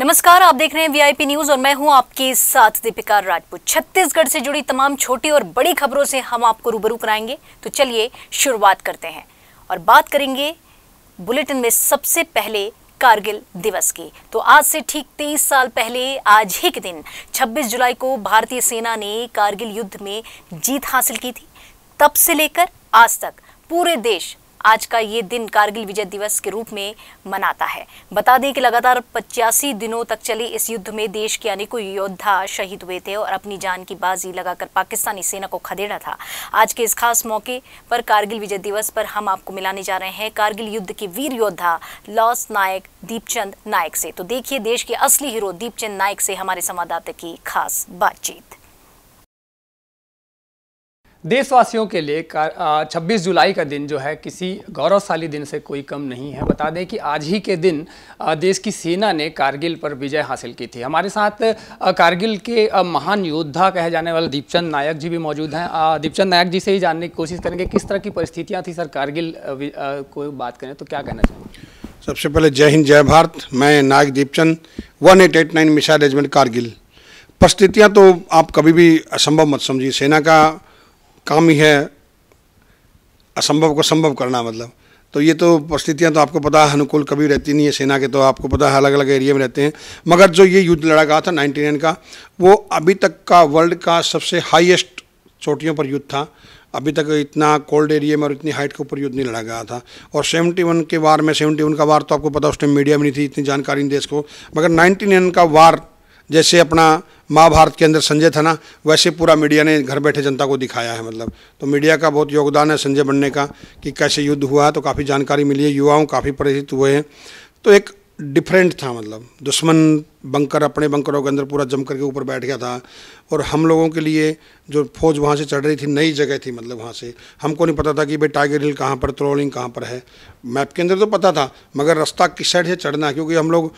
नमस्कार, आप देख रहे हैं वीआईपी न्यूज और मैं हूं आपके साथ दीपिका राजपूत। छत्तीसगढ़ से जुड़ी तमाम छोटी और बड़ी खबरों से हम आपको रूबरू कराएंगे। तो चलिए शुरुआत करते हैं और बात करेंगे बुलेटिन में सबसे पहले कारगिल दिवस की। तो आज से ठीक 23 साल पहले आज ही के दिन 26 जुलाई को भारतीय सेना ने कारगिल युद्ध में जीत हासिल की थी। तब से लेकर आज तक पूरे देश आज का ये दिन कारगिल विजय दिवस के रूप में मनाता है। बता दें कि लगातार 85 दिनों तक चले इस युद्ध में देश के अनेकों योद्धा शहीद हुए थे और अपनी जान की बाजी लगाकर पाकिस्तानी सेना को खदेड़ा था। आज के इस खास मौके पर कारगिल विजय दिवस पर हम आपको मिलाने जा रहे हैं कारगिल युद्ध के वीर योद्धा लॉस नायक दीपचंद नायक से। तो देखिए देश के असली हीरो दीपचंद नायक से हमारे संवाददाता की खास बातचीत। देशवासियों के लिए 26 जुलाई का दिन जो है किसी गौरवशाली दिन से कोई कम नहीं है। बता दें कि आज ही के दिन देश की सेना ने कारगिल पर विजय हासिल की थी। हमारे साथ कारगिल के महान योद्धा कहे जाने वाले दीपचंद नायक जी भी मौजूद हैं। दीपचंद नायक जी से ही जानने की कोशिश करेंगे किस तरह की परिस्थितियाँ थी सर कारगिल को बात करें तो क्या कहना चाहेंगे? सबसे पहले जय हिंद जय भारत। मैं नायक दीपचंद 1889 मिसाइल रेजिमेंट कारगिल। परिस्थितियाँ तो आप कभी भी असंभव मत समझिए। सेना का काम ही है असंभव को संभव करना, मतलब तो ये तो परिस्थितियाँ तो आपको पता है अनुकूल कभी रहती नहीं है सेना के, तो आपको पता है अलग अलग एरिया में रहते हैं। मगर जो ये युद्ध लड़ा गया था 99 का, वो अभी तक का वर्ल्ड का सबसे हाईएस्ट चोटियों पर युद्ध था। अभी तक इतना कोल्ड एरिया में और इतनी हाइट के ऊपर युद्ध नहीं लड़ा गया था। और 71 के वार में 71 का वार तो आपको पता उस टाइम मीडिया में नहीं थी इतनी जानकारी इन देश को, मगर 99 का वार जैसे अपना महाभारत के अंदर संजय था ना, वैसे पूरा मीडिया ने घर बैठे जनता को दिखाया है। मतलब तो मीडिया का बहुत योगदान है संजय बनने का कि कैसे युद्ध हुआ, तो काफ़ी जानकारी मिली है, युवाओं काफ़ी परिचित हुए हैं। तो एक डिफरेंट था, मतलब दुश्मन बंकर अपने बंकरों के अंदर पूरा जम करके ऊपर बैठ गया था और हम लोगों के लिए जो फौज वहाँ से चढ़ रही थी नई जगह थी। मतलब वहाँ से हमको नहीं पता था कि भाई टाइगर हिल कहाँ पर, त्रोलिंग कहाँ पर है। मैप के अंदर तो पता था मगर रास्ता किस साइड से चढ़ना है, क्योंकि हम लोग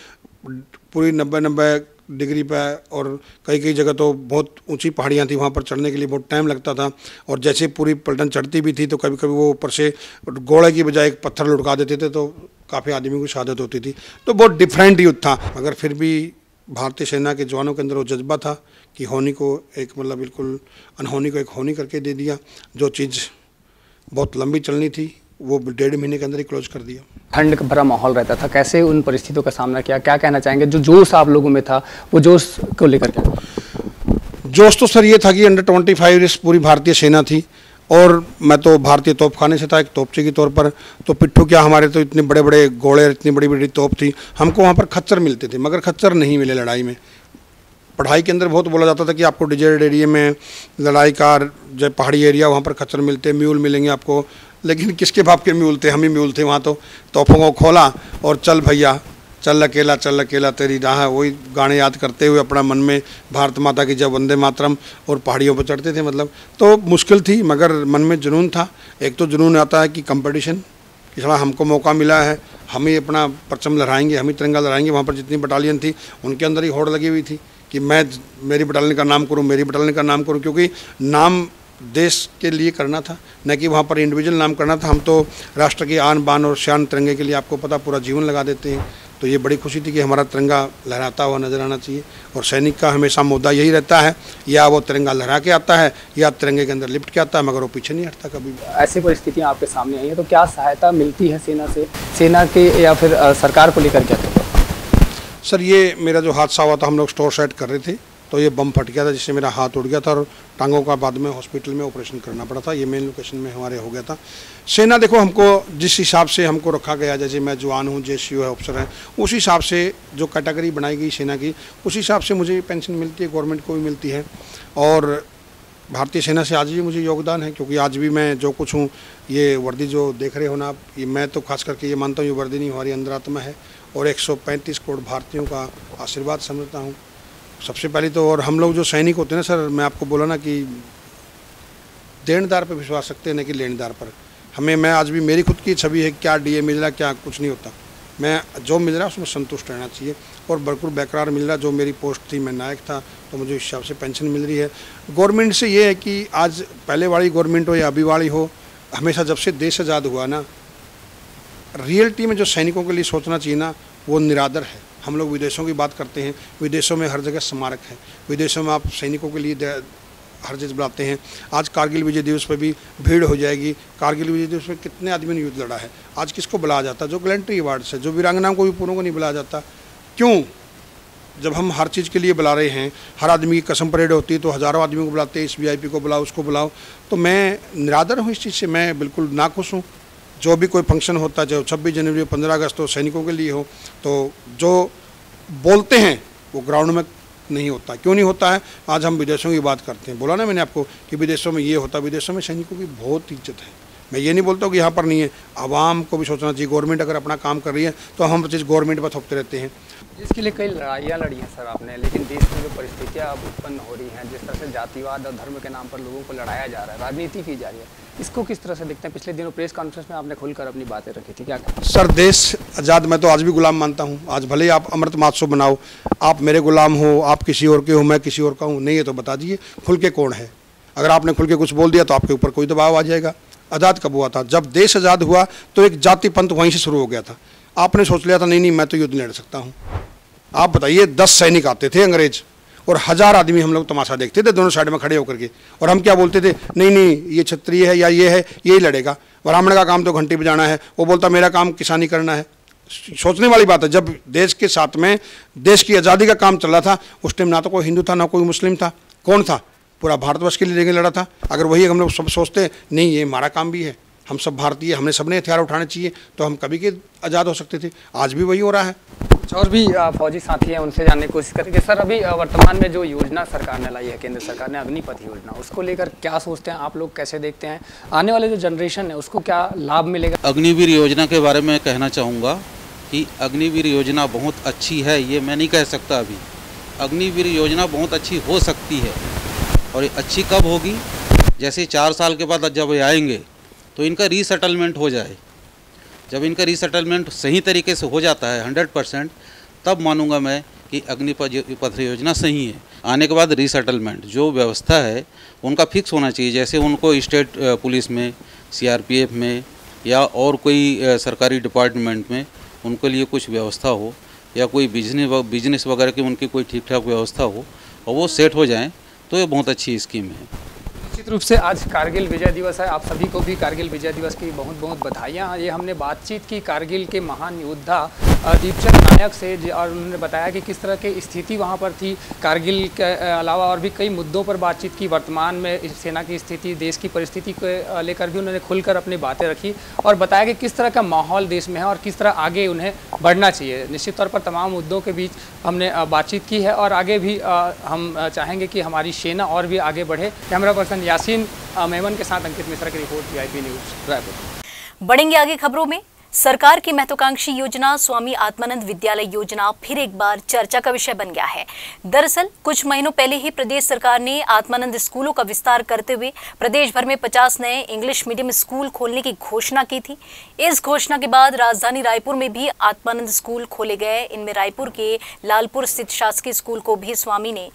पूरी 90 डिग्री पे और कई जगह तो बहुत ऊंची पहाड़ियाँ थी, वहाँ पर चढ़ने के लिए बहुत टाइम लगता था। और जैसे पूरी पलटन चढ़ती भी थी तो कभी कभी वो ऊपर से गोले की बजाय एक पत्थर लुढ़का देते थे, तो काफ़ी आदमी की शहादत होती थी। तो बहुत डिफरेंट युद्ध था, मगर फिर भी भारतीय सेना के जवानों के अंदर वो जज्बा था कि होनी को एक मतलब बिल्कुल अनहोनी को एक होनी करके दे दिया। जो चीज़ बहुत लंबी चलनी थी वो 1.5 महीने के अंदर ही क्लोज कर दिया। ठंड का भरा माहौल रहता था, कैसे उन परिस्थितियों का सामना किया, क्या कहना चाहेंगे? जो जोश आप लोगों में था वो जोश को लेकर क्या? जोश तो सर ये था कि अंडर 25 पूरी भारतीय सेना थी और मैं तो भारतीय तोपखाने से था एक तोपचे के तौर पर। तो पिट्ठू क्या हमारे तो इतने बड़े बड़े घोड़े, इतनी बड़ी बड़ी तोप थी। हमको वहाँ पर खच्चर मिलते थे मगर खच्चर नहीं मिले लड़ाई में। पढ़ाई के अंदर बहुत बोला जाता था कि आपको डिजर्ट एरिया में लड़ाई का जो पहाड़ी एरिया वहाँ पर खच्चर मिलते, म्यूल मिलेंगे आपको, लेकिन किसके बाप के म्यूल थे, हम ही म्यूल थे वहाँ। तो तोपों को खोला और चल भैया चल अकेला तेरी राह, वही गाने याद करते हुए अपना मन में भारत माता की जय वंदे मातरम और पहाड़ियों पर चढ़ते थे। मतलब तो मुश्किल थी मगर मन में जुनून था। एक तो जुनून आता है कि कंपटीशन, कि साला हमको मौका मिला है, हम ही अपना परचम लहराएंगे, हम ही तिरंगा लहराएंगे। वहाँ पर जितनी बटालियन थी उनके अंदर ही होड़ लगी हुई थी कि मैं मेरी बटालियन का नाम करूँ, मेरी बटालियन का नाम करूँ, क्योंकि नाम देश के लिए करना था, न कि वहाँ पर इंडिविजुअल नाम करना था। हम तो राष्ट्र की आन बान और शान तिरंगे के लिए आपको पता पूरा जीवन लगा देते हैं। तो ये बड़ी खुशी थी कि हमारा तिरंगा लहराता हुआ नजर आना चाहिए। और सैनिक का हमेशा मुद्दा यही रहता है, या वो तिरंगा लहरा के आता है या तिरंगे के अंदर लिपट के आता है, मगर वो पीछे नहीं हटता कभी भी। ऐसी परिस्थितियाँ आपके सामने आई है तो क्या सहायता मिलती है सेना से, सेना के या फिर सरकार को लेकर क्या? सर ये मेरा जो हादसा हुआ था, हम लोग स्टोर सेट कर रहे थे तो ये बम फट गया था जिससे मेरा हाथ उड़ गया था और टांगों का बाद में हॉस्पिटल में ऑपरेशन करना पड़ा था। ये मेन लोकेशन में हमारे हो गया था। सेना देखो हमको जिस हिसाब से हमको रखा गया, जैसे मैं जवान हूँ, JCO है, ऑफिसर है, उस हिसाब से जो कैटेगरी बनाई गई सेना की उस हिसाब से मुझे पेंशन मिलती है, गवर्नमेंट को भी मिलती है। और भारतीय सेना से आज भी मुझे योगदान है, क्योंकि आज भी मैं जो कुछ हूँ, ये वर्दी जो देख रहे हो ना आप, ये मैं तो खास करके ये मानता हूँ ये वर्दी नहीं हमारी अंतरात्मा है और 135 करोड़ भारतीयों का आशीर्वाद समझता हूँ सबसे पहले तो। और हम लोग जो सैनिक होते हैं ना सर, मैं आपको बोला ना कि देनदार पर विश्वास रखते हैं न कि लेनदार पर। मैं आज भी मेरी खुद की छवि है, क्या DA मिल रहा क्या कुछ नहीं होता, मैं जो मिल रहा है उसमें संतुष्ट रहना चाहिए और बिल्कुल बेकरार मिल रहा। जो मेरी पोस्ट थी, मैं नायक था तो मुझे इस हिसाब से पेंशन मिल रही है। गवर्नमेंट से ये है कि आज पहले वाली गवर्नमेंट हो या अभी वाली हो, हमेशा जब से देश आज़ाद हुआ ना, रियलिटी में जो सैनिकों के लिए सोचना चाहिए ना वो निरादर है। हम लोग विदेशों की बात करते हैं, विदेशों में हर जगह स्मारक है, विदेशों में आप सैनिकों के लिए हर चीज़ बुलाते हैं। आज कारगिल विजय दिवस पर भी भीड़ हो जाएगी। कारगिल विजय दिवस पर कितने आदमी ने युद्ध लड़ा है, आज किसको बुलाया जाता? जो गैलेंट्री अवार्ड्स है, जो वीरांगनाओं को भी पूरों को नहीं बुलाया जाता। क्यों? जब हम हर चीज़ के लिए बुला रहे हैं, हर आदमी की कसम परेड होती है तो हज़ारों आदमियों को बुलाते हैं, इस VIP को बुलाओ, उसको बुलाओ। तो मैं निरादर हूँ इस चीज़ से, मैं बिल्कुल नाखुश हूँ। जो भी कोई फंक्शन होता है, चाहे 26 जनवरी 15 अगस्त हो, सैनिकों के लिए हो, तो जो बोलते हैं वो ग्राउंड में नहीं होता। क्यों नहीं होता है? आज हम विदेशों की बात करते हैं, बोला ना मैंने आपको कि विदेशों में ये होता है। विदेशों में सैनिकों की बहुत इज्जत है। मैं ये नहीं बोलता हूँ कि यहाँ पर नहीं है, आवाम को भी सोचना चाहिए। गवर्नमेंट अगर अपना काम कर रही है तो हम चीज़ गवर्नमेंट पर थोपते रहते हैं। इसके लिए कई लड़ाइयाँ लड़ी हैं सर आपने, लेकिन देश में जो परिस्थितियाँ अब उत्पन्न हो रही हैं, जिस तरह से जातिवाद और धर्म के नाम पर लोगों को लड़ाया जा रहा है, राजनीति की जा रही है, इसको किस तरह से देखते हैं? पिछले दिनों प्रेस कॉन्फ्रेंस में आपने खुलकर अपनी बातें रखी थी, क्या सर? देश आज़ाद मैं तो आज भी गुलाम मानता हूँ। आज भले ही आप अमृत महोत्सव बनाओ, आप मेरे गुलाम हो, आप किसी और के हो, मैं किसी और का हूँ, नहीं है तो बता दीजिए खुल के कौन है। अगर आपने खुल के कुछ बोल दिया तो आपके ऊपर कोई दबाव आ जाएगा। आज़ाद कब हुआ था? जब देश आज़ाद हुआ तो एक जाति पंथ वहीं से शुरू हो गया था। आपने सोच लिया था नहीं मैं तो युद्ध लड़ सकता हूँ। आप बताइए, 10 सैनिक आते थे अंग्रेज और 1000 आदमी हम लोग तमाशा देखते थे दोनों साइड में खड़े होकर के, और हम क्या बोलते थे? नहीं ये क्षत्रिय है या ये है, यही लड़ेगा। ब्राह्मण का काम तो घंटी बजाना है, वो बोलता मेरा काम किसानी करना है। सोचने वाली बात है। जब देश के साथ में देश की आज़ादी का काम चल रहा था, उस टाइम ना तो कोई हिंदू था ना कोई मुस्लिम था। कौन था? पूरा भारतवर्ष के लिए लड़ा था। अगर वही हम लोग सब सोचते नहीं ये हमारा काम भी है, हम सब भारतीय, हमने सबने हथियार उठाने चाहिए, तो हम कभी के आज़ाद हो सकते थे। आज भी वही हो रहा है। कुछ और भी फौजी साथी हैं, उनसे जानने की कोशिश करेंगे। सर, अभी वर्तमान में जो योजना सरकार ने लाई है, केंद्र सरकार ने, अग्निपथ योजना, उसको लेकर क्या सोचते हैं आप लोग? कैसे देखते हैं आने वाले जो जनरेशन है उसको क्या लाभ मिलेगा? अग्निवीर योजना के बारे में कहना चाहूँगा कि अग्निवीर योजना बहुत अच्छी है, ये मैं नहीं कह सकता अभी। अग्निवीर योजना बहुत अच्छी हो सकती है, और ये अच्छी कब होगी? जैसे 4 साल के बाद जब ये आएंगे तो इनका रीसेटलमेंट हो जाए। जब इनका रीसेटलमेंट सही तरीके से हो जाता है 100%, तब मानूंगा मैं कि अग्निपथ योजना सही है। आने के बाद रीसेटलमेंट जो व्यवस्था है उनका फिक्स होना चाहिए। जैसे उनको स्टेट पुलिस में, CRPF में या और कोई सरकारी डिपार्टमेंट में उनके लिए कुछ व्यवस्था हो, या कोई बिजनेस वगैरह की उनकी कोई ठीक ठाक व्यवस्था हो और वो सेट हो जाएँ, तो ये बहुत अच्छी स्कीम है। निश्चित रूप से आज कारगिल विजय दिवस है। आप सभी को भी कारगिल विजय दिवस की बहुत बहुत बधाइयाँ। ये हमने बातचीत की कारगिल के महान योद्धा दीपचंद नायक से, और उन्होंने बताया कि किस तरह की स्थिति वहाँ पर थी। कारगिल के अलावा और भी कई मुद्दों पर बातचीत की। वर्तमान में सेना की स्थिति, देश की परिस्थिति को लेकर भी उन्होंने खुलकर अपनी बातें रखी और बताया कि किस तरह का माहौल देश में है और किस तरह आगे उन्हें बढ़ना चाहिए। निश्चित तौर पर तमाम मुद्दों के बीच हमने बातचीत की है और आगे भी हम चाहेंगे कि हमारी सेना और भी आगे बढ़े। कैमरा पर्सन यासीन मेमन के साथ अंकित मिश्रा की रिपोर्ट, VIP न्यूज़, रायपुर। बढ़ेंगे आगे खबरों में। सरकार की महत्वाकांक्षी योजना स्वामी आत्मानंद विद्यालय योजना फिर एक बार चर्चा का विषय बन गया है। दरअसल कुछ महीनों पहले ही प्रदेश सरकार ने आत्मानंद स्कूलों का विस्तार करते हुए प्रदेश भर में 50 नए इंग्लिश मीडियम स्कूल खोलने की घोषणा की थी। इस घोषणा के बाद राजधानी रायपुर में भी आत्मानंद स्कूल खोले गए। इनमें रायपुर के लालपुर स्थित शासकीय स्कूल को भी स्वामी ने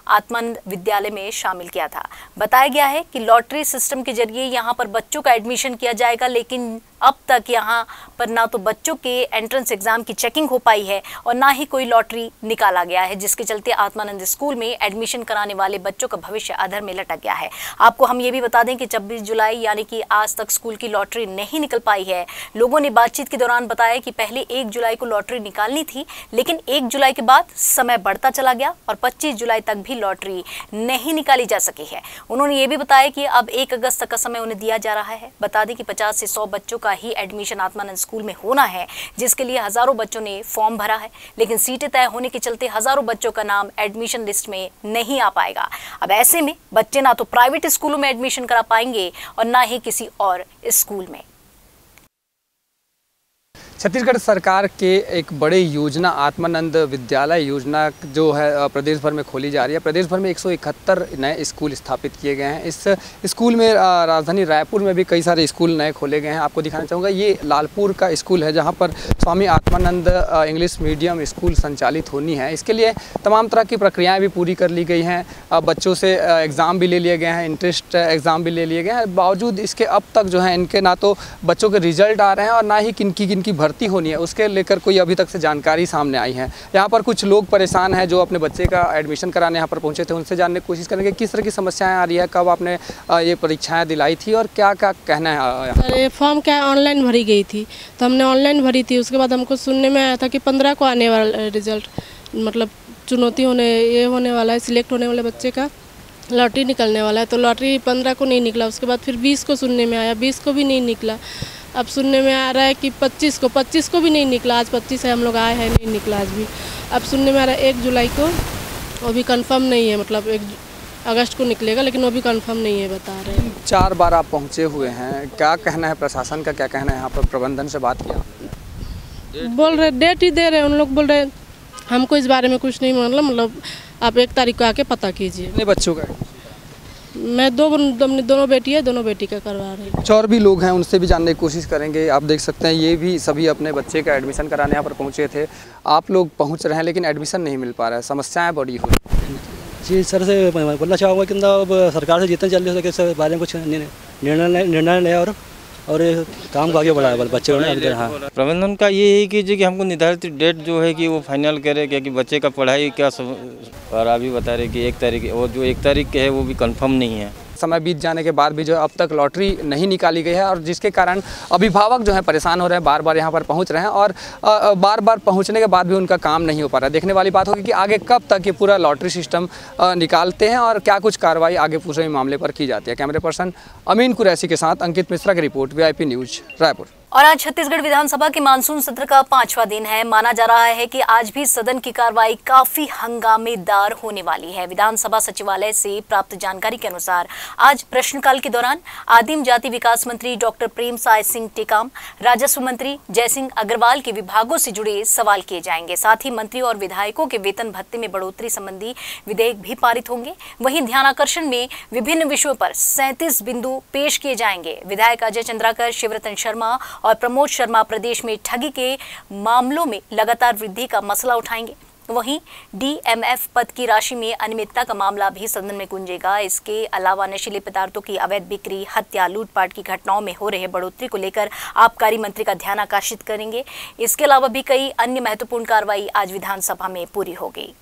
आत्मानंद विद्यालय में शामिल किया था। बताया गया है कि लॉटरी सिस्टम के जरिए यहां पर बच्चों का एडमिशन किया जाएगा, लेकिन अब तक यहां पर ना तो बच्चों के एंट्रेंस एग्जाम की चेकिंग हो पाई है और ना ही कोई लॉटरी निकाला गया है, जिसके चलते आत्मानंद स्कूल में एडमिशन कराने वाले बच्चों का भविष्य अधर में लटक गया है। आपको हम ये भी बता दें कि 26 जुलाई यानी कि आज तक स्कूल की लॉटरी नहीं निकल पाई है। लोगों ने बातचीत के दौरान बताया कि पहले 1 जुलाई को लॉटरी निकालनी थी, लेकिन 1 जुलाई के बाद समय बढ़ता चला गया और 25 जुलाई तक भी लॉटरी नहीं निकाली जा सकी है। उन्होंने ये भी बताया कि अब 1 अगस्त तक का समय उन्हें दिया जा रहा है। बता दें कि 50 से 100 बच्चों का ही एडमिशन आत्मानंद स्कूल में होना है, जिसके लिए हजारों बच्चों ने फॉर्म भरा है, लेकिन सीटें तय होने के चलते हजारों बच्चों का नाम एडमिशन लिस्ट में नहीं आ पाएगा। अब ऐसे में बच्चे ना तो प्राइवेट स्कूलों में एडमिशन करा पाएंगे और ना ही किसी और स्कूल में। छत्तीसगढ़ सरकार के एक बड़े योजना आत्मानंद विद्यालय योजना जो है प्रदेश भर में खोली जा रही है। प्रदेश भर में 171 नए स्कूल स्थापित किए गए हैं। इस स्कूल में राजधानी रायपुर में भी कई सारे स्कूल नए खोले गए हैं। आपको दिखाना चाहूँगा, ये लालपुर का स्कूल है जहाँ पर Swami Atmanand English medium school संचालित होनी है। इसके लिए तमाम तरह की प्रक्रियाएँ भी पूरी कर ली गई हैं। बच्चों से एग्ज़ाम भी ले लिए गए हैं, इंट्रेंस एग्ज़ाम भी ले लिए गए हैं। बावजूद इसके अब तक जो है इनके ना तो बच्चों के रिजल्ट आ रहे हैं और ना ही किनकी भर्ती होनी है उसके लेकर कोई अभी तक से जानकारी सामने आई है। यहाँ पर कुछ लोग परेशान हैं जो अपने बच्चे का एडमिशन कराने यहाँ पर पहुँचे थे, उनसे जानने की कोशिश करेंगे किस तरह की समस्याएं आ रही है, कब आपने ये परीक्षाएं दिलाई थी और क्या क्या कहना है। सर ये फॉर्म क्या ऑनलाइन भरी गई थी, तो हमने ऑनलाइन भरी थी। उसके बाद हमको सुनने में आया था कि 15 को आने वाला रिजल्ट, मतलब चुनौती होने वाला है, सिलेक्ट होने वाले बच्चे का लॉटरी निकलने वाला है। तो लॉटरी 15 को नहीं निकला, उसके बाद फिर 20 को सुनने में आया, 20 को भी नहीं निकला। अब सुनने में आ रहा है कि 25 को भी नहीं निकला। आज 25 है, हम लोग आए हैं, नहीं निकला आज भी। अब सुनने में आ रहा है 1 जुलाई को, वो भी कंफर्म नहीं है, मतलब 1 अगस्त को निकलेगा, लेकिन वो भी कंफर्म नहीं है बता रहे हैं। 4 बार आप पहुँचे हुए हैं, क्या कहना है प्रशासन का, क्या कहना है, यहाँ पर प्रबंधन से बात किया? बोल रहे डेट ही दे रहे हैं, उन लोग बोल रहे हमको इस बारे में कुछ नहीं मतलब आप 1 तारीख को आके पता कीजिए। कितने बच्चों का? मैं दोनों बेटी है, दोनों बेटी का करवा रही हूँ। कुछ और भी लोग हैं, उनसे भी जानने की कोशिश करेंगे। आप देख सकते हैं ये भी सभी अपने बच्चे का एडमिशन कराने यहाँ पर पहुँचे थे। आप लोग पहुँच रहे हैं लेकिन एडमिशन नहीं मिल पा रहा है, समस्याएं बड़ी हो रही हैं। जी सर से बोलना चाहूँगा कि अब सरकार से जितने जल्दी हो सके इस बारे में कुछ निर्णय लिया और काम को आगे बढ़ाया बच्चे को। हाँ, प्रबंधन का ये है कि जो कि हमको निर्धारित डेट जो है कि वो फाइनल करे, क्या कि बच्चे का पढ़ाई क्या सब। और अभी बता रहे कि 1 तारीख, और जो 1 तारीख के है वो भी कंफर्म नहीं है। समय बीत जाने के बाद भी जो अब तक लॉटरी नहीं निकाली गई है और जिसके कारण अभिभावक जो है परेशान हो रहे हैं, बार बार यहाँ पर पहुँच रहे हैं और बार बार पहुँचने के बाद भी उनका काम नहीं हो पा रहा है। देखने वाली बात होगी कि आगे कब तक ये पूरा लॉटरी सिस्टम निकालते हैं और क्या कुछ कार्रवाई आगे पूरे मामले पर की जाती है। कैमरे पर्सन अमीन कुरैशी के साथ अंकित मिश्रा की रिपोर्ट, VIP न्यूज रायपुर। और आज छत्तीसगढ़ विधानसभा के मानसून सत्र का 5वां दिन है। माना जा रहा है कि आज भी सदन की कार्रवाई काफी हंगामेदार होने वाली है। विधानसभा सचिवालय से प्राप्त जानकारी के अनुसार आज प्रश्नकाल के दौरान आदिम जाति विकास मंत्री डॉक्टर प्रेमसाय सिंह टेकाम, राजस्व मंत्री जयसिंह अग्रवाल के विभागों से जुड़े सवाल किए जाएंगे। साथ ही मंत्री और विधायकों के वेतन भत्ते में बढ़ोतरी संबंधी विधेयक भी पारित होंगे। वहीं ध्यानाकर्षण में विभिन्न विषयों पर 37 बिंदु पेश किए जाएंगे। विधायक अजय चंद्राकर, शिवरतन शर्मा और प्रमोद शर्मा प्रदेश में ठगी के मामलों में लगातार वृद्धि का मसला उठाएंगे। वहीं DMF पद की राशि में अनियमितता का मामला भी सदन में गूंजेगा। इसके अलावा नशीले पदार्थों की अवैध बिक्री, हत्या, लूटपाट की घटनाओं में हो रहे बढ़ोतरी को लेकर आबकारी मंत्री का ध्यान आकर्षित करेंगे। इसके अलावा भी कई अन्य महत्वपूर्ण कार्रवाई आज विधानसभा में पूरी हो गई।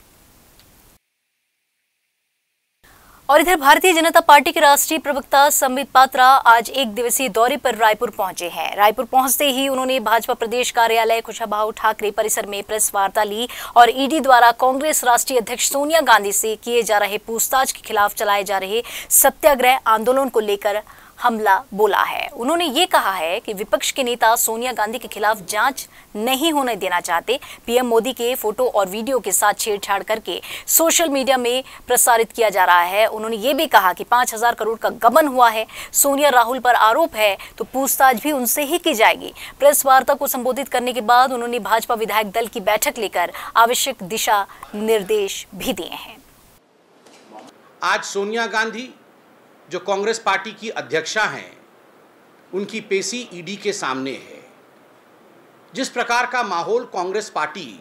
और इधर भारतीय जनता पार्टी के राष्ट्रीय प्रवक्ता संबित पात्रा आज 1 दिवसीय दौरे पर रायपुर पहुंचे हैं। रायपुर पहुंचते ही उन्होंने भाजपा प्रदेश कार्यालय कुशाभाऊ ठाकरे परिसर में प्रेस वार्ता ली और ईडी द्वारा कांग्रेस राष्ट्रीय अध्यक्ष सोनिया गांधी से किए जा रहे पूछताछ के खिलाफ चलाए जा रहे सत्याग्रह आंदोलन को लेकर हमला बोला है। उन्होंने ये कहा है कि विपक्ष के नेता सोनिया गांधी के खिलाफ जांच नहीं होने देना चाहते। पीएम मोदी के फोटो और वीडियो के साथ छेड़छाड़ करके सोशल मीडिया में प्रसारित किया जा रहा है। उन्होंने ये भी कहा कि 5000 करोड़ का गबन हुआ है। सोनिया राहुल पर आरोप है तो पूछताछ भी उनसे ही की जाएगी। प्रेस वार्ता को संबोधित करने के बाद उन्होंने भाजपा विधायक दल की बैठक लेकर आवश्यक दिशा निर्देश भी दिए हैं। आज सोनिया गांधी जो कांग्रेस पार्टी की अध्यक्षा हैं, उनकी पेशी ईडी के सामने है। जिस प्रकार का माहौल कांग्रेस पार्टी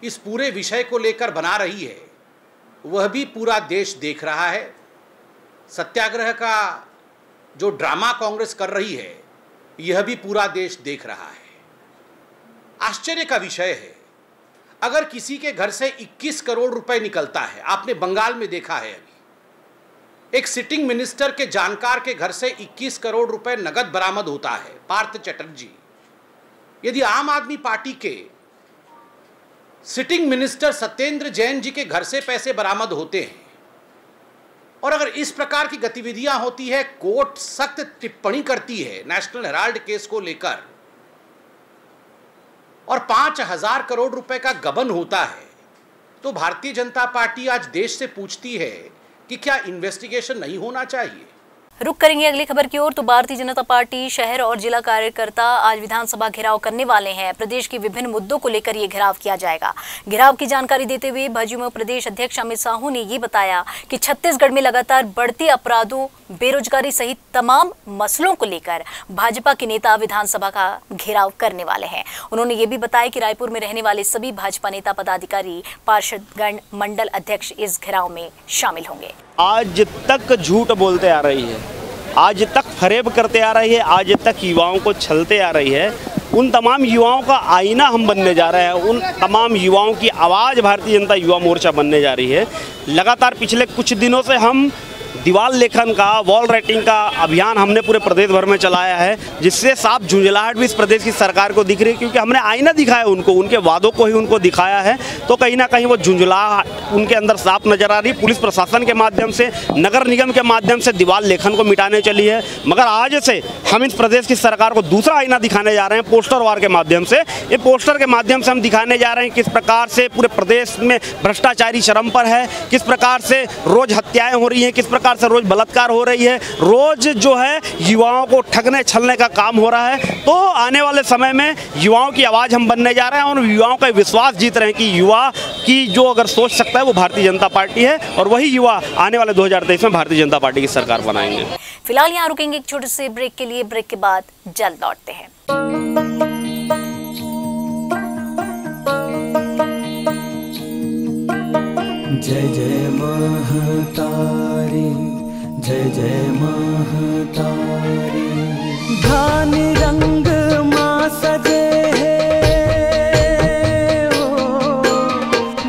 इस पूरे विषय को लेकर बना रही है, वह भी पूरा देश देख रहा है। सत्याग्रह का जो ड्रामा कांग्रेस कर रही है, यह भी पूरा देश देख रहा है। आश्चर्य का विषय है, अगर किसी के घर से 21 करोड़ रुपए निकलता है, आपने बंगाल में देखा है, एक सिटिंग मिनिस्टर के जानकार के घर से 21 करोड़ रुपए नगद बरामद होता है, पार्थ चटर्जी। यदि आम आदमी पार्टी के सिटिंग मिनिस्टर सत्येंद्र जैन जी के घर से पैसे बरामद होते हैं और अगर इस प्रकार की गतिविधियां होती है, कोर्ट सख्त टिप्पणी करती है नेशनल हेराल्ड केस को लेकर और 5000 करोड़ रुपए का गबन होता है, तो भारतीय जनता पार्टी आज देश से पूछती है कि क्या इन्वेस्टिगेशन नहीं होना चाहिए। रुक करेंगे अगली खबर की ओर। तो भारतीय जनता पार्टी शहर और जिला कार्यकर्ता आज विधानसभा घेराव करने वाले हैं। प्रदेश के विभिन्न मुद्दों को लेकर ये घेराव किया जाएगा। घेराव की जानकारी देते हुए भाजपा प्रदेश अध्यक्ष अमित साहू ने ये बताया कि छत्तीसगढ़ में लगातार बढ़ते अपराधों, बेरोजगारी सहित तमाम मसलों को लेकर भाजपा के नेता विधानसभा का घेराव करने वाले हैं। उन्होंने ये भी बताया कि रायपुर में रहने वाले सभी भाजपा नेता, पदाधिकारी, पार्षदगण, मंडल अध्यक्ष इस घेराव में शामिल होंगे। आज तक झूठ बोलते आ रही है, आज तक फरेब करते आ रही है, आज तक युवाओं को छलते आ रही है, उन तमाम युवाओं का आईना हम बनने जा रहे हैं, उन तमाम युवाओं की आवाज़ भारतीय जनता युवा मोर्चा बनने जा रही है। लगातार पिछले कुछ दिनों से हम दीवार लेखन का, वॉल राइटिंग का अभियान हमने पूरे प्रदेश भर में चलाया है, जिससे साफ झुंझलाहट भी इस प्रदेश की सरकार को दिख रही है, क्योंकि हमने आईना दिखाया उनको, उनके वादों को ही उनको दिखाया है। तो कहीं ना कहीं वो झुंझलाहट उनके अंदर साफ नजर आ रही। पुलिस प्रशासन के माध्यम से, नगर निगम के माध्यम से दीवार लेखन को मिटाने चली है, मगर आज से हम इस प्रदेश की सरकार को दूसरा आईना दिखाने जा रहे हैं पोस्टर वार के माध्यम से। ये पोस्टर के माध्यम से हम दिखाने जा रहे हैं किस प्रकार से पूरे प्रदेश में भ्रष्टाचारी चरम पर है, किस प्रकार से रोज हत्याएं हो रही हैं, किस प्रकार से रोज बलात्कार हो रही है, रोज जो है युवाओं को ठगने छलने का काम हो रहा है। तो आने वाले समय में युवाओं की आवाज़ हम बनने जा रहे हैं और युवाओं का विश्वास जीत रहे हैं कि युवा की जो अगर सोच सकता है वो भारतीय जनता पार्टी है, और वही युवा आने वाले 2023 में भारतीय जनता पार्टी की सरकार बनाएंगे। फिलहाल यहाँ रुकेंगे एक छोटे से ब्रेक के लिए। ब्रेक के बाद जल्द लौटते हैं। जय जय महतारी, जय जय महतारी, धान रंग माँ सजे है,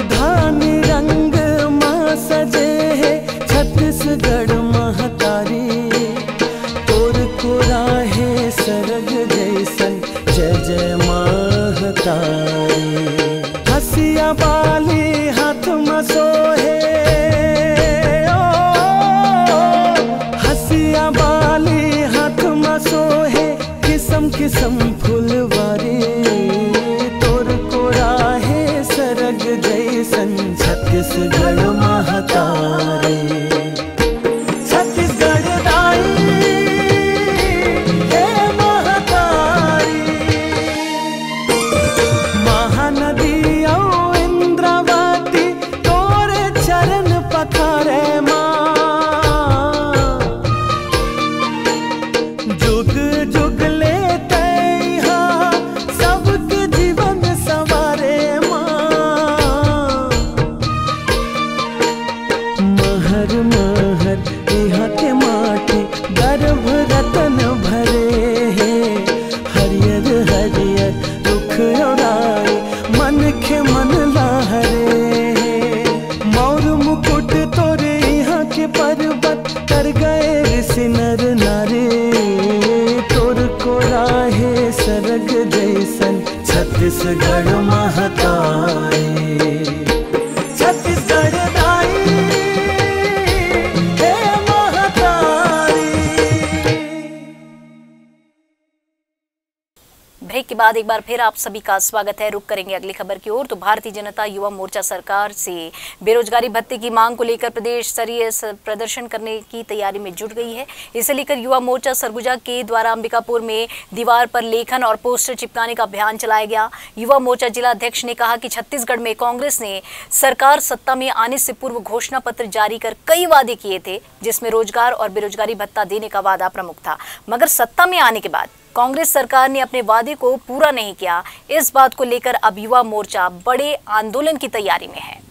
धान रंग माँ सजे है, छत्तीसगढ़ महतारी, तोर को राहे सरग जैसन, जय जय महतारी, हसिया बाली हाथ मसो किसम फुलवारी, तोर को राहे सरग जैसन, छत्तीसगढ़ महतारी, छत्तीसगढ़ दाई हे महतारी, महानदी औ इंद्रावती तोरे चरण पखारे माँ, जुग जुग ले नर नारे, तोर को राहे सरग जैसन, छत्तीसगढ़ महतारी, छत्तीसगढ़ दाई हे महतारी। ब्रेक के बाद एक बार फिर आप सभी का स्वागत है। रुक करेंगे अगली खबर की ओर। तो भारतीय जनता युवा मोर्चा सरकार से बेरोजगारी भत्ते की मांग को लेकर प्रदेश स्तरीय प्रदर्शन करने की तैयारी में जुट गई है। इसे लेकर युवा मोर्चा सरगुजा के द्वारा अंबिकापुर में दीवार पर लेखन और पोस्टर चिपकाने का अभियान चलाया गया। युवा मोर्चा जिला अध्यक्ष ने कहा कि छत्तीसगढ़ में कांग्रेस ने सरकार सत्ता में आने से पूर्व घोषणा पत्र जारी कर कई वादे किए थे, जिसमें रोजगार और बेरोजगारी भत्ता देने का वादा प्रमुख था, मगर सत्ता में आने के बाद कांग्रेस सरकार ने अपने वादे को पूरा नहीं किया। इस बात को लेकर अब युवा मोर्चा बड़े आंदोलन की तैयारी में है।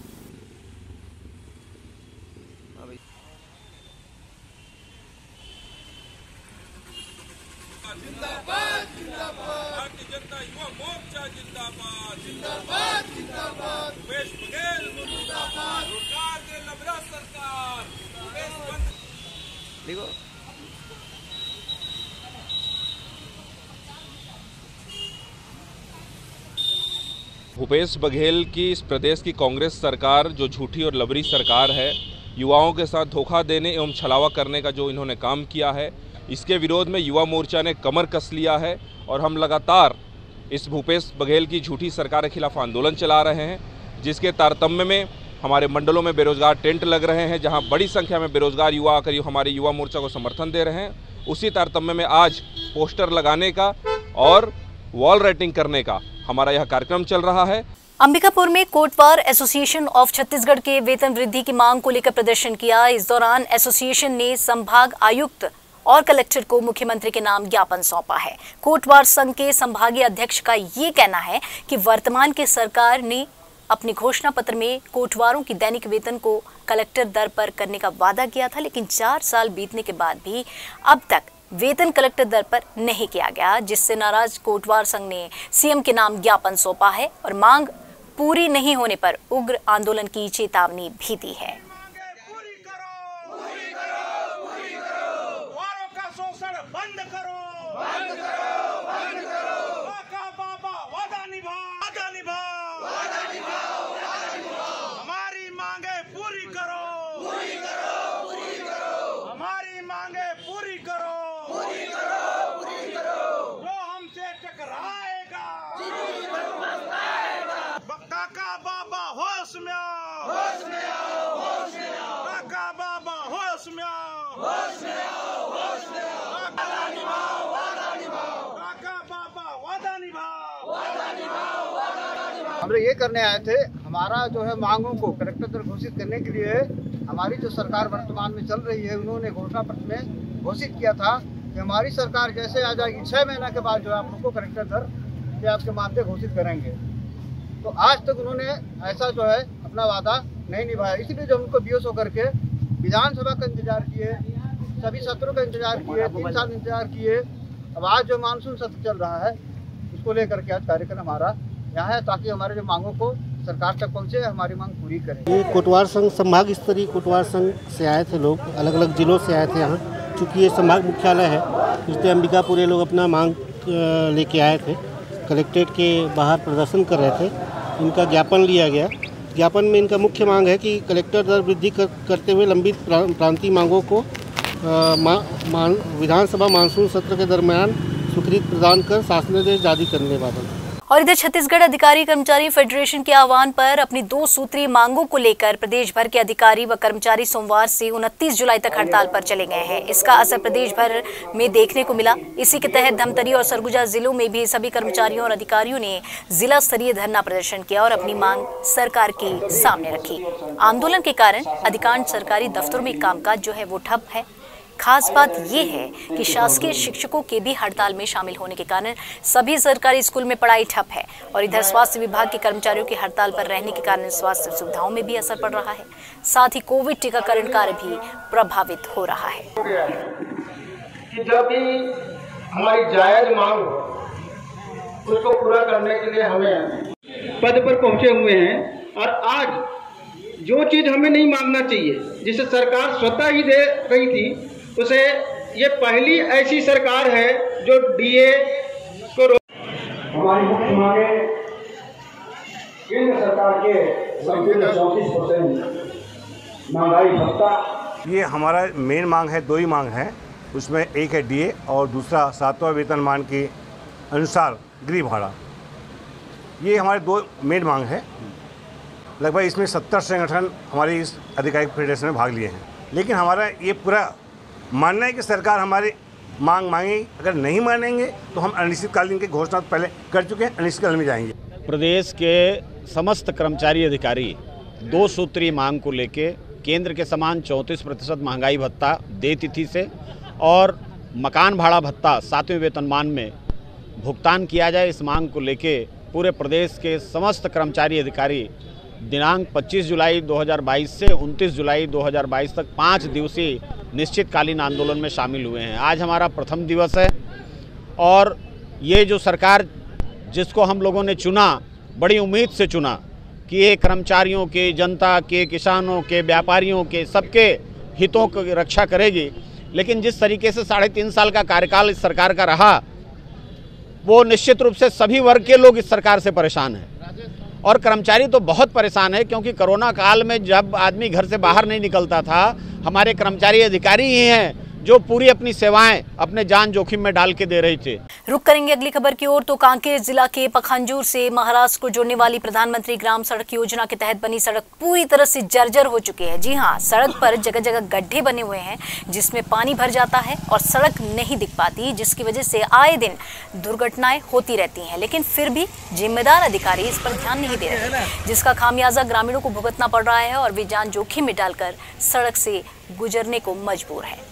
भूपेश बघेल की इस प्रदेश की कांग्रेस सरकार जो झूठी और लबरी सरकार है, युवाओं के साथ धोखा देने एवं छलावा करने का जो इन्होंने काम किया है, इसके विरोध में युवा मोर्चा ने कमर कस लिया है और हम लगातार इस भूपेश बघेल की झूठी सरकार के खिलाफ आंदोलन चला रहे हैं, जिसके तारतम्य में हमारे मंडलों में बेरोजगार टेंट लग रहे हैं, जहां बड़ी संख्या में बेरोजगार युवा आकर हमारे युवा मोर्चा को समर्थन दे रहे हैं। उसी तारतम्य में आज पोस्टर लगाने का और वॉल राइटिंग करने का हमारा यह कार्यक्रम चल रहा है। अंबिकापुर में कोटवार एसोसिएशन ऑफ छत्तीसगढ़ के वेतन वृद्धि की मांग को लेकर प्रदर्शन किया। इस दौरान एसोसिएशन ने संभाग आयुक्त और कलेक्टर को मुख्यमंत्री के नाम ज्ञापन सौंपा है। कोटवार संघ के संभागीय अध्यक्ष का ये कहना है कि वर्तमान की सरकार ने अपने घोषणा पत्र में कोटवारों की दैनिक वेतन को कलेक्टर दर पर करने का वादा किया था, लेकिन 4 साल बीतने के बाद भी अब तक वेतन कलेक्टर दर पर नहीं किया गया, जिससे नाराज कोटवार संघ ने सीएम के नाम ज्ञापन सौंपा है और मांग पूरी नहीं होने पर उग्र आंदोलन की चेतावनी भी दी है। हम लोग ये करने आए थे, हमारा जो है मांगों को कलेक्टर दर घोषित करने के लिए हमारी जो सरकार वर्तमान में चल रही है, उन्होंने घोषणा पत्र में घोषित किया था कि हमारी सरकार जैसे आ जाएगी 6 महीना के बाद जो है आप लोग को कलेक्टर दर के आपके मानते घोषित करेंगे। तो आज तक उन्होंने ऐसा जो है अपना वादा नहीं निभाया, इसलिए जो उनको बेहोश होकर के विधानसभा का इंतजार किए, सभी सत्रों का इंतजार किए, 3 साल इंतजार किए। अब आज जो मानसून सत्र चल रहा है उसको लेकर के आज कार्यक्रम हमारा यहाँ है, ताकि हमारे जो मांगों को सरकार तक पहुँचे, हमारी मांग पूरी करें। ये कोटवार संघ संभाग स्तरीय कोटवार संघ से आए थे लोग, अलग अलग जिलों से आए थे यहाँ, क्योंकि ये संभाग मुख्यालय है, इसलिए अंबिकापुर लोग अपना मांग लेके आए थे। कलेक्ट्रेट के बाहर प्रदर्शन कर रहे थे, इनका ज्ञापन लिया गया। ज्ञापन में इनका मुख्य मांग है कि कलेक्टर दर वृद्धि करते हुए लंबित प्रांतीय मांगों को विधानसभा मानसून सत्र के दरमियान स्वीकृति प्रदान कर शासनादेश जारी करने वाला। और इधर छत्तीसगढ़ अधिकारी कर्मचारी फेडरेशन के आह्वान पर अपनी 2 सूत्रीय मांगों को लेकर प्रदेश भर के अधिकारी व कर्मचारी सोमवार से 29 जुलाई तक हड़ताल पर चले गए हैं। इसका असर प्रदेश भर में देखने को मिला। इसी के तहत धमतरी और सरगुजा जिलों में भी सभी कर्मचारियों और अधिकारियों ने जिला स्तरीय धरना प्रदर्शन किया और अपनी मांग सरकार के सामने रखी। आंदोलन के कारण अधिकांश सरकारी दफ्तरों में कामकाज जो है वो ठप है। खास बात यह है कि शासकीय शिक्षकों के भी हड़ताल में शामिल होने के कारण सभी सरकारी स्कूल में पढ़ाई ठप है और इधर स्वास्थ्य विभाग के कर्मचारियों की हड़ताल पर रहने के कारण स्वास्थ्य सुविधाओं में भी असर पड़ रहा है। साथ ही कोविड टीकाकरण कार्य भी प्रभावित हो रहा है। कि जब भी हमारी जायज मांग हो उसको पूरा करने के लिए हमें पद पर पहुंचे हुए हैं और आज जो चीज हमें नहीं मांगना चाहिए, जिसे सरकार स्वतः ही दे रही थी, उसे ये पहली ऐसी सरकार है जो डीए को हमारी मुख्य मांगे केंद्र सरकार के 34% महंगाई भत्ता, ये हमारा मेन मांग है। 2 ही मांग है, उसमें एक है डीए और दूसरा 7वां वेतनमान के अनुसार गृह भाड़ा। ये हमारे 2 मेन मांग है। लगभग इसमें 70 संगठन हमारी इस आधिकारिक फेडरेशन में भाग लिए हैं, लेकिन हमारा ये पूरा मानना है कि सरकार हमारी मांग मांगेगी। अगर नहीं मानेंगे तो हम अनिश्चितकालीन की घोषणा पहले कर चुके हैं, अनिश्चितकालीन में जाएंगे। प्रदेश के समस्त कर्मचारी अधिकारी 2 सूत्रीय मांग को लेके केंद्र के समान 34% महंगाई भत्ता देय तिथि से और मकान भाड़ा भत्ता 7वें वेतनमान में भुगतान किया जाए, इस मांग को लेके पूरे प्रदेश के समस्त कर्मचारी अधिकारी दिनांक 25 जुलाई 2022 से 29 जुलाई 2022 तक 5 दिवसीय निश्चितकालीन आंदोलन में शामिल हुए हैं। आज हमारा प्रथम दिवस है और ये जो सरकार जिसको हम लोगों ने चुना, बड़ी उम्मीद से चुना कि ये कर्मचारियों के, जनता के, किसानों के, व्यापारियों के, सबके हितों की रक्षा करेगी, लेकिन जिस तरीके से 3.5 साल का कार्यकाल इस सरकार का रहा, वो निश्चित रूप से सभी वर्ग के लोग इस सरकार से परेशान हैं और कर्मचारी तो बहुत परेशान है, क्योंकि कोरोना काल में जब आदमी घर से बाहर नहीं निकलता था, हमारे कर्मचारी अधिकारी ही हैं जो पूरी अपनी सेवाएं अपने जान जोखिम में डाल के दे रहे थे। रुक करेंगे अगली खबर की ओर। तो कांकेर जिला के पखांजूर से महाराष्ट्र को जोड़ने वाली प्रधानमंत्री ग्राम सड़क योजना के तहत बनी सड़क पूरी तरह से जर्जर हो चुकी है। जी हां, सड़क पर जगह जगह गड्ढे बने हुए हैं जिसमें पानी भर जाता है और सड़क नहीं दिख पाती, जिसकी वजह से आए दिन दुर्घटनाएं होती रहती हैं। लेकिन फिर भी जिम्मेदार अधिकारी इस पर ध्यान नहीं दे रहे, जिसका खामियाजा ग्रामीणों को भुगतना पड़ रहा है और वे जान जोखिम में डालकर सड़क से गुजरने को मजबूर है।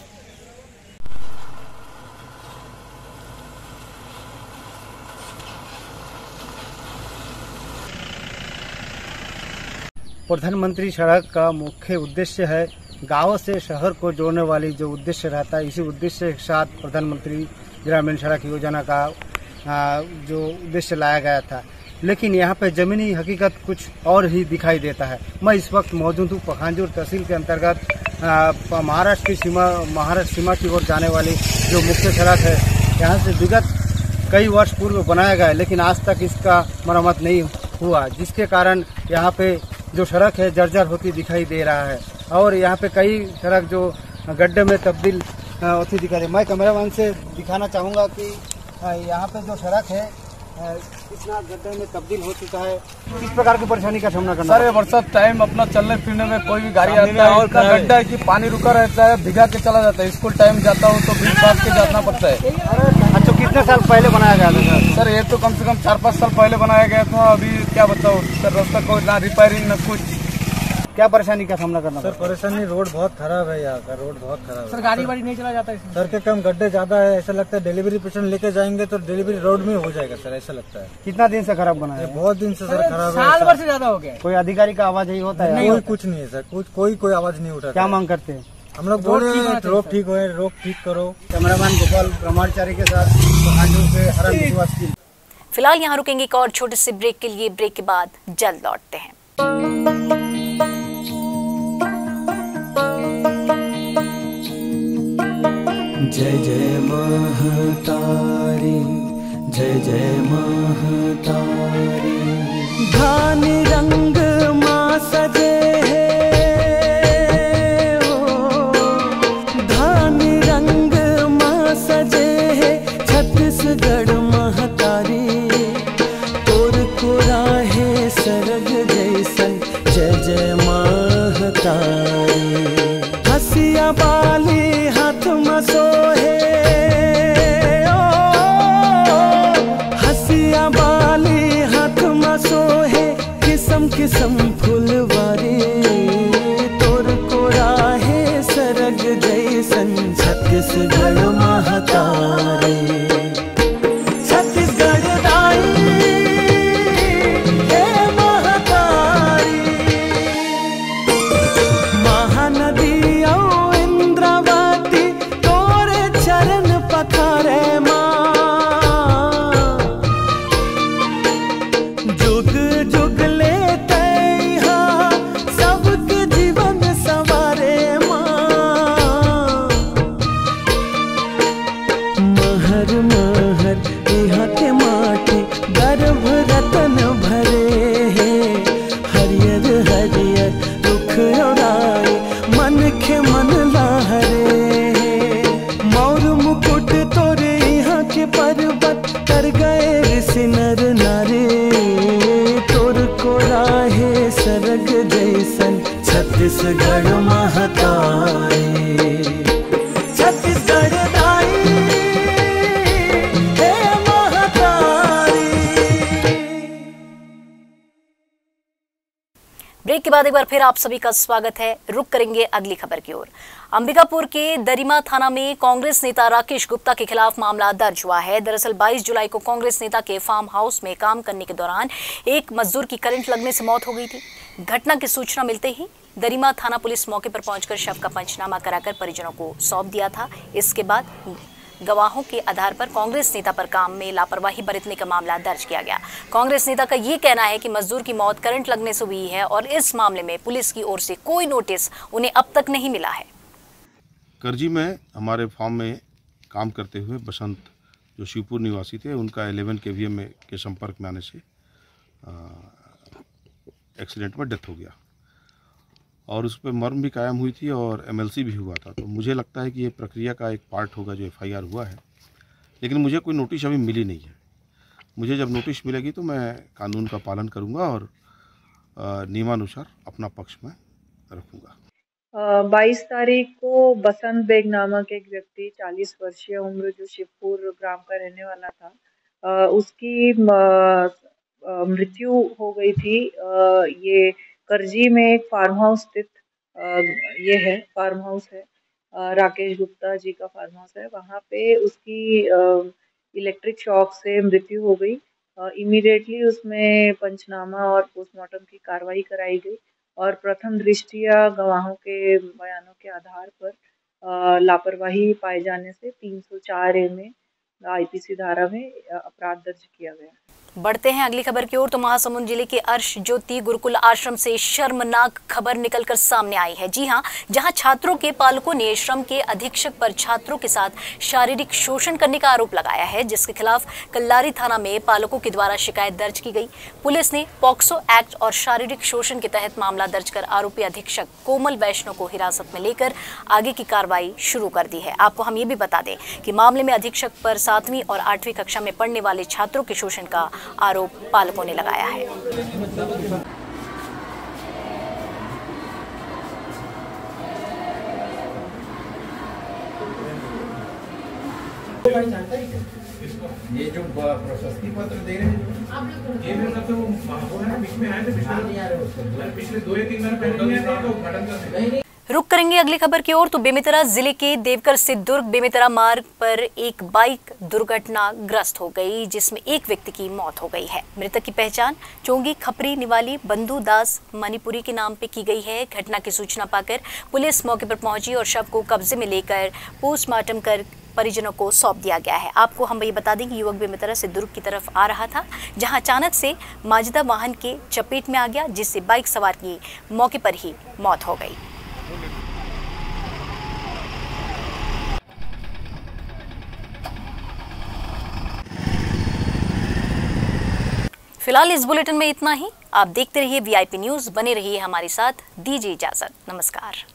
प्रधानमंत्री सड़क का मुख्य उद्देश्य है गाँव से शहर को जोड़ने वाली जो उद्देश्य रहता है, इसी उद्देश्य के साथ प्रधानमंत्री ग्रामीण सड़क योजना का जो उद्देश्य लाया गया था। लेकिन यहाँ पे ज़मीनी हकीकत कुछ और ही दिखाई देता है। मैं इस वक्त मौजूद हूँ पखांजूर तहसील के अंतर्गत महाराष्ट्र सीमा की ओर जाने वाली जो मुख्य सड़क है, यहाँ से विगत कई वर्ष पूर्व बनाया गया है, लेकिन आज तक इसका मरम्मत नहीं हुआ, जिसके कारण यहाँ पे जो सड़क है जर्जर होती दिखाई दे रहा है और यहाँ पे कई सड़क जो गड्ढे में तब्दील होती दिखा रही है। मैं कैमरामैन से दिखाना चाहूँगा कि यहाँ पे जो सड़क है कितना गड्ढे में तब्दील हो चुका है, किस प्रकार की परेशानी का सामना करना। सर ये बरसात टाइम अपना चलने फिरने में कोई भी गाड़ी आता है और गड्ढा है कि पानी रुका रहता है, भिगा के चला जाता है। स्कूल टाइम जाता हूँ तो भीग भाग के जाना पड़ता है। अच्छा, कितने साल पहले बनाया गया था सर? ये तो कम से कम 4-5 साल पहले बनाया गया था। अभी क्या बताओ सर, रास्ता को ना रिपेयरिंग ना कुछ। क्या परेशानी का सामना करना? सर परेशानी रोड बहुत खराब है, यहाँ का रोड बहुत खराब है सर। गाड़ी वाड़ी नहीं चला जाता है सर के कम गड्ढे ज्यादा है। ऐसा लगता है डिलीवरी पेशेंट लेके जाएंगे तो डिलीवरी रोड में हो जाएगा सर, ऐसा लगता है। कितना दिन से खराब बना है? बहुत दिन से सर खराब है, साल भर से ज्यादा हो गया। कोई अधिकारी का आवाज यही होता है? कोई कुछ नहीं है सर, कोई आवाज नहीं उठा। क्या मांग करते हैं? हम लोग बोल रहे हैं रोड ठीक हो, रोड ठीक करो। कैमरामैन गोपाल ब्रह्मचारी के साथ पखांजूर से हरण विश्वास की। फिलहाल यहाँ रुकेंगे एक और छोटे से ब्रेक के लिए। ब्रेक के बाद जल्द लौटते हैं। जय जय महतारी, जय जय महतारी। धान रंग माँ सजे है, धान रंग माँ सजे है, छत्तीसगढ़ महतारी। तोर को राहे सरग जैसन, जय जय महतारी। हसिया बाली हाथ मसोहे, हसिया बाली हाथ मसोहे, किस्म किस्म फुलवारी। तोर को राहे सरग जैसन, छत्तीसगढ़ महतारी। छत्तीसगढ़ दाई हे महतारी। महानदी पखारे माँ, जुग जुग लेते यहाँ सबके जीवन सवारे माँ। महर महर यहाँ के माटी गर्भ रतन भरे हैं। हरियर हरियर रुख उड़ाए, मन के मन लहरे। पर्वत कर गए ऋषि नर नारी। तोर को राहे सरग जैसन, छत्तीसगढ़ महतारी। छत्तीसगढ़ दाई हे महतारी। ब्रेक के बाद एक बार फिर आप सभी का स्वागत है। रुक करेंगे अगली खबर की ओर। अंबिकापुर के दरिमा थाना में कांग्रेस नेता राकेश गुप्ता के खिलाफ मामला दर्ज हुआ है। दरअसल 22 जुलाई को कांग्रेस नेता के फार्म हाउस में काम करने के दौरान एक मजदूर की करंट लगने से मौत हो गई थी। घटना की सूचना मिलते ही दरिमा थाना पुलिस मौके पर पहुंचकर शव का पंचनामा कराकर परिजनों को सौंप दिया था। इसके बाद गवाहों के आधार पर कांग्रेस नेता पर काम में लापरवाही बरतने का मामला दर्ज किया गया। कांग्रेस नेता का ये कहना है कि मजदूर की मौत करंट लगने से हुई है और इस मामले में पुलिस की ओर से कोई नोटिस उन्हें अब तक नहीं मिला है। करजी में हमारे फार्म में काम करते हुए बसंत, जो शिवपुर निवासी थे, उनका 11 kVA में के संपर्क में आने से एक्सीडेंट में डेथ हो गया और उस पर मर्म भी कायम हुई थी और MLC भी हुआ था। तो मुझे लगता है कि ये प्रक्रिया का एक पार्ट होगा जो FIR हुआ है, लेकिन मुझे कोई नोटिस अभी मिली नहीं है। मुझे जब नोटिस मिलेगी तो मैं कानून का पालन करूँगा और नियमानुसार अपना पक्ष में रखूँगा। 22 तारीख को बसंत बेग नामक एक व्यक्ति 40 वर्षीय उम्र, जो शिवपुर ग्राम का रहने वाला था, उसकी मृत्यु हो गई थी। ये करजी में एक फार्म हाउस स्थित ये है फार्म हाउस है, राकेश गुप्ता जी का फार्म हाउस है। वहाँ पे उसकी इलेक्ट्रिक शॉक से मृत्यु हो गई। इमीडिएटली उसमें पंचनामा और पोस्टमार्टम की कार्रवाई कराई गई और प्रथम दृष्टिया गवाहों के बयानों के आधार पर लापरवाही पाए जाने से 304A में IPC धारा में अपराध दर्ज किया गया। बढ़ते हैं अगली खबर की ओर। तो महासमुंद जिले के अर्श ज्योति गुरुकुल आश्रम से शर्मनाक खबर निकलकर सामने आई है। जी हां, जहां छात्रों के पालकों ने श्रम के अधीक्षक पर छात्रों के साथ शारीरिक शोषण करने का आरोप लगाया है, जिसके खिलाफ कल्लारी थाना में पालकों के द्वारा शिकायत दर्ज की गई। पुलिस ने पॉक्सो एक्ट और शारीरिक शोषण के तहत मामला दर्ज कर आरोपी अधीक्षक कोमल वैष्णव को हिरासत में लेकर आगे की कार्रवाई शुरू कर दी है। आपको हम ये भी बता दें कि मामले में अधीक्षक पर 7वीं और 8वीं कक्षा में पढ़ने वाले छात्रों के शोषण का आरोप पालकों ने लगाया है। ये जो प्रशस्ति पत्र दे रहे हैं ये भी मतलब वो है बीच में आए थे पिछले 2 या 3 महीने पहले नहीं आए थे तो उद्घाटन करते। रुक करेंगे अगली खबर की ओर। तो बेमेतरा जिले के देवकर से दुर्ग बेमेतरा मार्ग पर एक बाइक दुर्घटनाग्रस्त हो गई, जिसमें एक व्यक्ति की मौत हो गई है। मृतक की पहचान चोंगी खपरी निवाली बंधु दास मणिपुरी के नाम पे की गई है। घटना की सूचना पाकर पुलिस मौके पर पहुंची और शव को कब्जे में लेकर पोस्टमार्टम कर परिजनों को सौंप दिया गया है। आपको हम ये बता दें कि युवक बेमेतरा से दुर्ग की तरफ आ रहा था, जहां अचानक से माजिदा वाहन के चपेट में आ गया, जिससे बाइक सवार की मौके पर ही मौत हो गई। फिलहाल इस बुलेटिन में इतना ही। आप देखते रहिए VIP न्यूज़, बने रहिए हमारे साथ। दीजिए इजाजत, नमस्कार।